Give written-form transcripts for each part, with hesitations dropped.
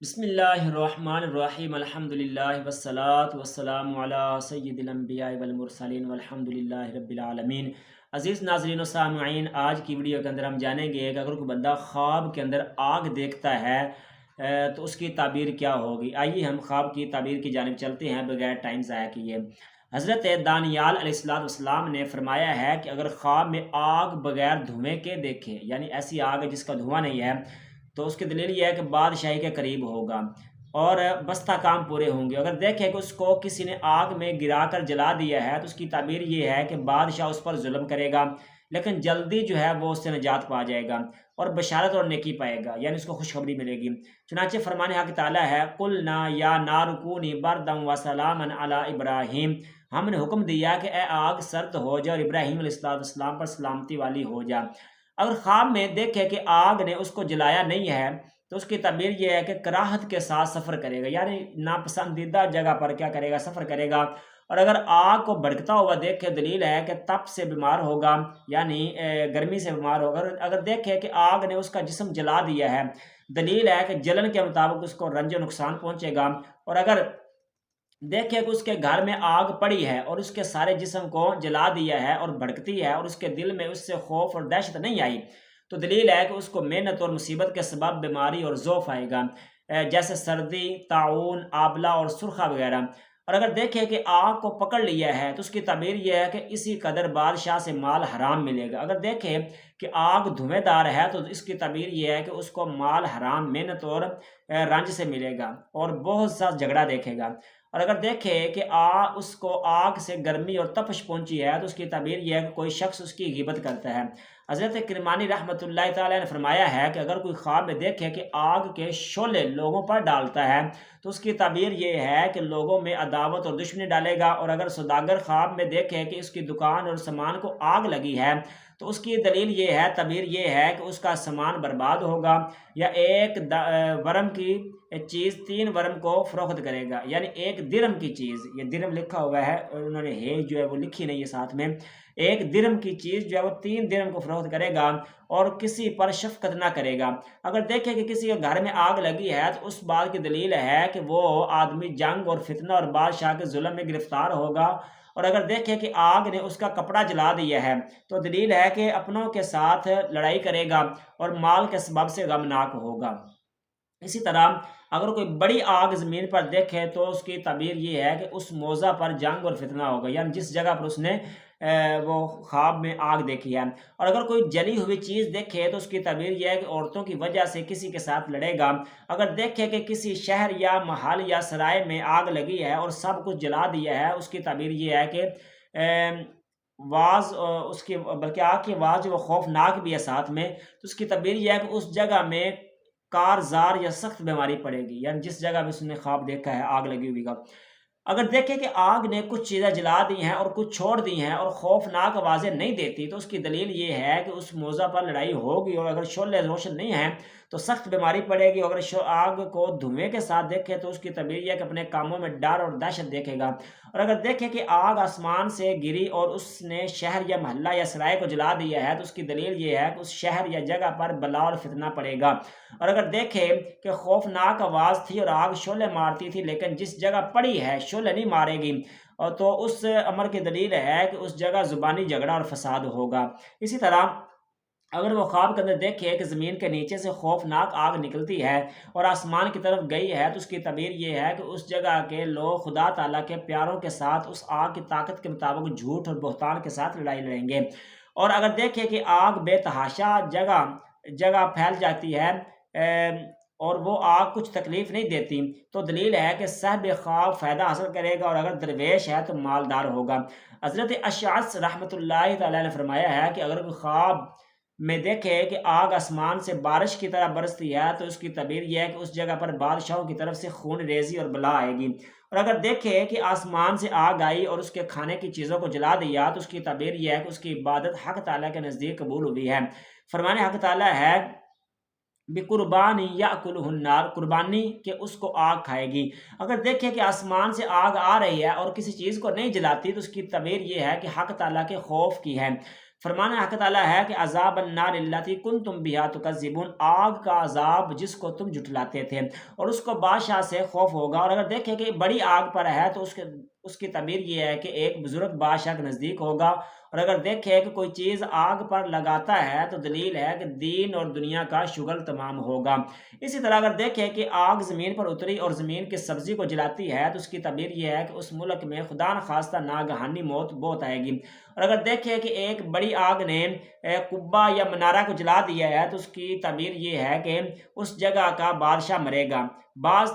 بسم اللہ الرحمن الرحیم الحمدللہ والصلاة والسلام علی سید الانبیاء والمرسلین والحمد للہ رب العالمین۔ عزیز ناظرین و سامعین، آج کی ویڈیو کے اندر ہم جانیں گے کہ اگر کوئی بندہ خواب کے اندر آگ دیکھتا ہے تو اس کی تعبیر کیا ہوگی۔ آئیے ہم خواب کی تعبیر کی جانب چلتے ہیں بغیر ٹائم ضائع کیے۔ حضرت دانیال علیہ السلام نے فرمایا ہے کہ اگر خواب میں آگ بغیر دھوئیں کے دیکھے، یعنی ایسی آگ ہے جس کا دھواں نہیں ہے، تو اس کی دلیل یہ ہے کہ بادشاہی کے قریب ہوگا اور بستہ کام پورے ہوں گے۔ اگر دیکھیں کہ اس کو کسی نے آگ میں گرا کر جلا دیا ہے تو اس کی تعبیر یہ ہے کہ بادشاہ اس پر ظلم کرے گا، لیکن جلدی جو ہے وہ اس سے نجات پا جائے گا اور بشارت اور نیکی پائے گا، یعنی اس کو خوشخبری ملے گی۔ چنانچہ فرمان حق تعالیٰ ہے، قُلْنَا يَا نَارُ كُونِي بَرْدًا وَسَلَامًا عَلَىٰ إِبْرَاهِيمَ، ہم نے حکم دیا کہ اے آگ سرد ہو جا اور ابراہیم علیہ السلام پر سلامتی والی ہو جا۔ اگر خواب میں دیکھے کہ آگ نے اس کو جلایا نہیں ہے تو اس کی تعبیر یہ ہے کہ کراہت کے ساتھ سفر کرے گا، یعنی ناپسندیدہ جگہ پر کیا کرے گا، سفر کرے گا۔ اور اگر آگ کو بھڑکتا ہوا دیکھے، دلیل ہے کہ تپ سے بیمار ہوگا، یعنی گرمی سے بیمار ہوگا۔ اگر دیکھے کہ آگ نے اس کا جسم جلا دیا ہے، دلیل ہے کہ جلن کے مطابق اس کو رنج و نقصان پہنچے گا۔ اور اگر دیکھے کہ اس کے گھر میں آگ پڑی ہے اور اس کے سارے جسم کو جلا دیا ہے اور بھڑکتی ہے اور اس کے دل میں اس سے خوف اور دہشت نہیں آئی، تو دلیل ہے کہ اس کو محنت اور مصیبت کے سبب بیماری اور ذوف آئے گا، جیسے سردی، طاعون، آبلہ اور سرخہ وغیرہ۔ اور اگر دیکھے کہ آگ کو پکڑ لیا ہے تو اس کی تعبیر یہ ہے کہ اسی قدر بادشاہ سے مال حرام ملے گا۔ اگر دیکھے کہ آگ دھویں دار ہے تو اس کی تعبیر یہ ہے کہ اس کو مال حرام، محنت اور رنج سے ملے گا اور بہت سا جھگڑا دیکھے گا۔ اور اگر دیکھے کہ اس کو آگ سے گرمی اور تپش پہنچی ہے تو اس کی تعبیر یہ ہے کہ کوئی شخص اس کی غیبت کرتا ہے۔ حضرت کرمانی رحمۃ اللہ تعالیٰ نے فرمایا ہے کہ اگر کوئی خواب میں دیکھے کہ آگ کے شعلے لوگوں پر ڈالتا ہے تو اس کی تعبیر یہ ہے کہ لوگوں میں عداوت اور دشمنی ڈالے گا۔ اور اگر سوداگر خواب میں دیکھے کہ اس کی دکان اور سامان کو آگ لگی ہے تو اس کی دلیل یہ ہے، تعبیر یہ ہے کہ اس کا سامان برباد ہوگا، یا ایک ورم کی چیز 3 ورم کو فروخت کرے گا، یعنی 1 درم کی چیز، یہ درم لکھا ہوا ہے اور انہوں نے ہے جو ہے وہ لکھی نہیں ہے ساتھ میں، 1 درم کی چیز جو ہے وہ 3 درم کو فروخت کرے گا اور کسی پر شفقت نہ کرے گا۔ اگر دیکھے کہ کسی کے گھر میں آگ لگی ہے تو اس بات کی دلیل ہے کہ وہ آدمی جنگ اور فتنہ اور بادشاہ کے ظلم میں گرفتار ہوگا۔ اور اگر دیکھے کہ آگ نے اس کا کپڑا جلا دیا ہے تو دلیل ہے کہ اپنوں کے ساتھ لڑائی کرے گا اور مال کے سبب سے غمناک ہوگا۔ اسی طرح اگر کوئی بڑی آگ زمین پر دیکھے تو اس کی تعبیر یہ ہے کہ اس موضع پر جنگ اور فتنہ ہوگا، یعنی جس جگہ پر اس نے وہ خواب میں آگ دیکھی ہے۔ اور اگر کوئی جلی ہوئی چیز دیکھے تو اس کی تعبیر یہ ہے کہ عورتوں کی وجہ سے کسی کے ساتھ لڑے گا۔ اگر دیکھے کہ کسی شہر یا محل یا سرائے میں آگ لگی ہے اور سب کچھ جلا دیا ہے، اس کی تعبیر یہ ہے کہ اس کی بلکہ آگ کی آواز جو وہ خوفناک بھی ہے ساتھ میں، تو اس کی تعبیر یہ ہے کہ اس جگہ میں کارزار یا سخت بیماری پڑے گی، یعنی جس جگہ میں اس نے خواب دیکھا ہے آگ لگی ہوئی کا۔ اگر دیکھیں کہ آگ نے کچھ چیزیں جلا دی ہیں اور کچھ چھوڑ دی ہیں اور خوفناک آوازیں نہیں دیتی، تو اس کی دلیل یہ ہے کہ اس موضع پر لڑائی ہوگی، اور اگر شعلے روشن نہیں ہیں تو سخت بیماری پڑے گی۔ اگر آگ کو دھوئیں کے ساتھ دیکھے تو اس کی تعبیر یہ ہے کہ اپنے کاموں میں ڈر اور دہشت دیکھے گا۔ اور اگر دیکھے کہ آگ آسمان سے گری اور اس نے شہر یا محلہ یا سرائے کو جلا دیا ہے تو اس کی دلیل یہ ہے کہ اس شہر یا جگہ پر بلا اور فتنہ پڑے گا۔ اور اگر دیکھے کہ خوفناک آواز تھی اور آگ شعلے مارتی تھی، لیکن جس جگہ پڑی ہے شعلے نہیں مارے گی، اور تو اس امر کی دلیل ہے کہ اس جگہ زبانی جھگڑا اور فساد ہوگا۔ اسی طرح اگر وہ خواب کے اندر دیکھے کہ زمین کے نیچے سے خوفناک آگ نکلتی ہے اور آسمان کی طرف گئی ہے، تو اس کی تعبیر یہ ہے کہ اس جگہ کے لوگ خدا تعالیٰ کے پیاروں کے ساتھ اس آگ کی طاقت کے مطابق جھوٹ اور بہتان کے ساتھ لڑائی لڑیں گے۔ اور اگر دیکھے کہ آگ بے تحاشا جگہ جگہ پھیل جاتی ہے اور وہ آگ کچھ تکلیف نہیں دیتی، تو دلیل ہے کہ صاحب خواب فائدہ حاصل کرے گا، اور اگر درویش ہے تو مالدار ہوگا۔ حضرت اشعث رحمۃ اللہ تعالیٰ نے فرمایا ہے کہ اگر کوئی خواب میں دیکھے کہ آگ آسمان سے بارش کی طرح برستی ہے تو اس کی تعبیر یہ ہے کہ اس جگہ پر بادشاہوں کی طرف سے خون ریزی اور بلا آئے گی۔ اور اگر دیکھے کہ آسمان سے آگ آئی اور اس کے کھانے کی چیزوں کو جلا دیا تو اس کی تعبیر یہ ہے کہ اس کی عبادت حق تعالیٰ کے نزدیک قبول ہوئی ہے۔ فرمان حق تعالیٰ ہے، بقربانی یاکلہ النار، قربانی کہ اس کو آگ کھائے گی۔ اگر دیکھیں کہ آسمان سے آگ آ رہی ہے اور کسی چیز کو نہیں جلاتی تو اس کی تعبیر یہ ہے کہ حق تعالیٰ کے خوف کی ہے۔ فرمانا حق تعالیٰ ہے کہ عذاب النار التی کنتم بہا تکذبون، آگ کا عذاب جس کو تم جھٹلاتے تھے، اور اس کو بادشاہ سے خوف ہوگا۔ اور اگر دیکھیں کہ بڑی آگ پر ہے تو اس کی تعبیر یہ ہے کہ ایک بزرگ بادشاہ کے نزدیک ہوگا۔ اور اگر دیکھیں کہ کوئی چیز آگ پر لگاتا ہے تو دلیل ہے کہ دین اور دنیا کا شغل تمام ہوگا۔ اسی طرح اگر دیکھیں کہ آگ زمین پر اتری اور زمین کی سبزی کو جلاتی ہے تو اس کی تعبیر یہ ہے کہ اس ملک میں خدا نخواستہ ناگہانی موت بہت آئے گی۔ اور اگر دیکھیں کہ ایک بڑی آگ نے قبہ یا منارہ کو جلا دیا ہے تو اس کی تعبیر یہ ہے کہ اس جگہ کا بادشاہ مرے گا۔ بعض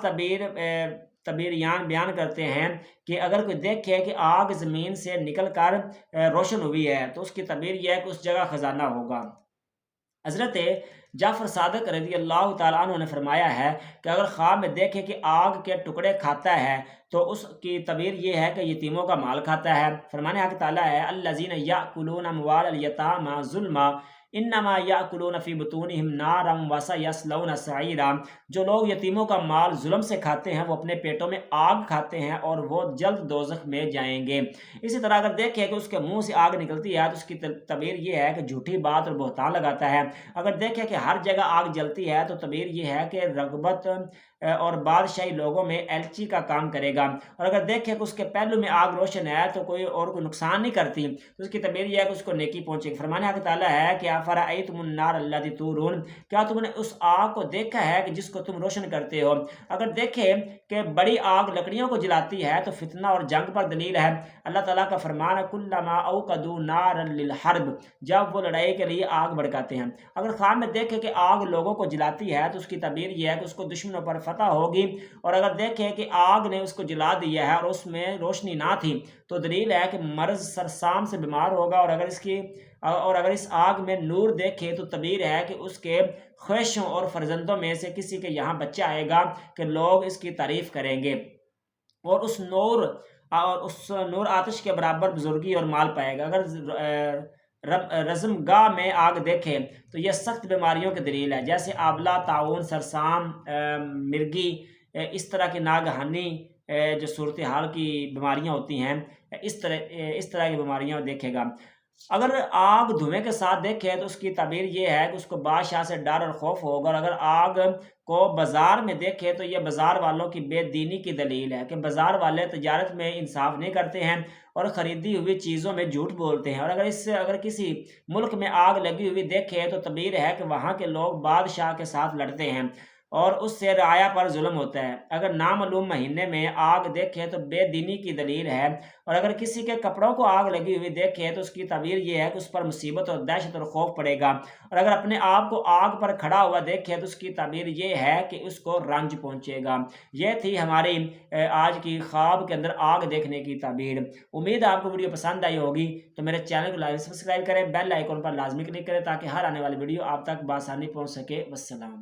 تعبیریان بیان کرتے ہیں کہ اگر کوئی دیکھے کہ آگ زمین سے نکل کر روشن ہوئی ہے تو اس کی تعبیر یہ ہے کہ اس جگہ خزانہ ہوگا۔ حضرت جعفر صادق رضی اللہ تعالیٰ عنہ نے فرمایا ہے کہ اگر خواب میں دیکھے کہ آگ کے ٹکڑے کھاتا ہے تو اس کی تعبیر یہ ہے کہ یتیموں کا مال کھاتا ہے۔ فرمانے حق تعالیٰ ہے الذین یأکلون اموال الیتامی ظلما انما یأکلون فی بطونہم نارا وسیصلون سعیرا، جو لوگ یتیموں کا مال ظلم سے کھاتے ہیں وہ اپنے پیٹوں میں آگ کھاتے ہیں اور وہ جلد دوزخ میں جائیں گے۔ اسی طرح اگر دیکھیں کہ اس کے منہ سے آگ نکلتی ہے تو اس کی تعبیر یہ ہے کہ جھوٹی بات اور بہتان لگاتا ہے۔ اگر دیکھیں کہ ہر جگہ آگ جلتی ہے تو تعبیر یہ ہے کہ رغبت اور بادشاہی لوگوں میں ایلچی کا کام کرے گا۔ اور اگر دیکھیں کہ اس کے پہلو میں آگ روشن ہے تو کوئی نقصان نہیں کرتی تو اس کی تعبیر یہ ہے کہ اس کو نیکی پہنچے گی۔ فرمانے حق تعالیٰ ہے کہ افرأیتم النار التی تورون، کیا تم نے اس آگ کو دیکھا ہے کہ جس کو تم روشن کرتے ہو؟ اگر دیکھیں کہ بڑی آگ لکڑیوں کو جلاتی ہے تو فتنہ اور جنگ پر دلیل ہے۔ اللہ تعالیٰ کا فرمان کلما اوقدوا نارا للحرب، جب وہ لڑائی کے لیے آگ بھڑکاتے ہیں۔ اگر خواب میں دیکھیں کہ آگ لوگوں کو جلاتی ہے تو اس کی تعبیر یہ ہے کہ اس کو دشمنوں پر فتح ہوگی۔ اور اگر دیکھیں کہ آگ نے اس کو جلا دیا ہے اور اس میں روشنی نہ تھی تو دلیل ہے کہ مرض سرسام سے بیمار ہوگا۔ اور اگر اس آگ میں نور دیکھے تو تعبیر ہے کہ اس کے خواہشوں اور فرزندوں میں سے کسی کے یہاں بچہ آئے گا کہ لوگ اس کی تعریف کریں گے، اور اس نور آتش کے برابر بزرگی اور مال پائے گا۔ اگر رزم گاہ میں آگ دیکھے تو یہ سخت بیماریوں کی دلیل ہے، جیسے آبلہ، طاعون، سرسام، مرگی، اس طرح کی ناگہانی جو صورتحال کی بیماریاں ہوتی ہیں، اس طرح کی بیماریاں دیکھے گا۔ اگر آگ دھویں کے ساتھ دیکھے تو اس کی تعبیر یہ ہے کہ اس کو بادشاہ سے ڈر اور خوف ہوگا۔ اور اگر آگ کو بازار میں دیکھے تو یہ بازار والوں کی بے دینی کی دلیل ہے کہ بازار والے تجارت میں انصاف نہیں کرتے ہیں اور خریدی ہوئی چیزوں میں جھوٹ بولتے ہیں۔ اور اگر کسی ملک میں آگ لگی ہوئی دیکھے تو تعبیر ہے کہ وہاں کے لوگ بادشاہ کے ساتھ لڑتے ہیں اور اس سے رعایا پر ظلم ہوتا ہے۔ اگر نامعلوم مہینے میں آگ دیکھے تو بے دینی کی دلیل ہے۔ اور اگر کسی کے کپڑوں کو آگ لگی ہوئی دیکھے تو اس کی تعبیر یہ ہے کہ اس پر مصیبت اور دہشت اور خوف پڑے گا۔ اور اگر اپنے آپ کو آگ پر کھڑا ہوا دیکھے تو اس کی تعبیر یہ ہے کہ اس کو رنج پہنچے گا۔ یہ تھی ہماری آج کی خواب کے اندر آگ دیکھنے کی تعبیر۔ امید ہے آپ کو ویڈیو پسند آئی ہوگی، تو میرے چینل کو لائک سبسکرائب کریں، بیل آئیکن پر لازمی کلک کریں تاکہ ہر آنے والی ویڈیو آپ تک بآسانی پہنچ سکے۔ والسلام۔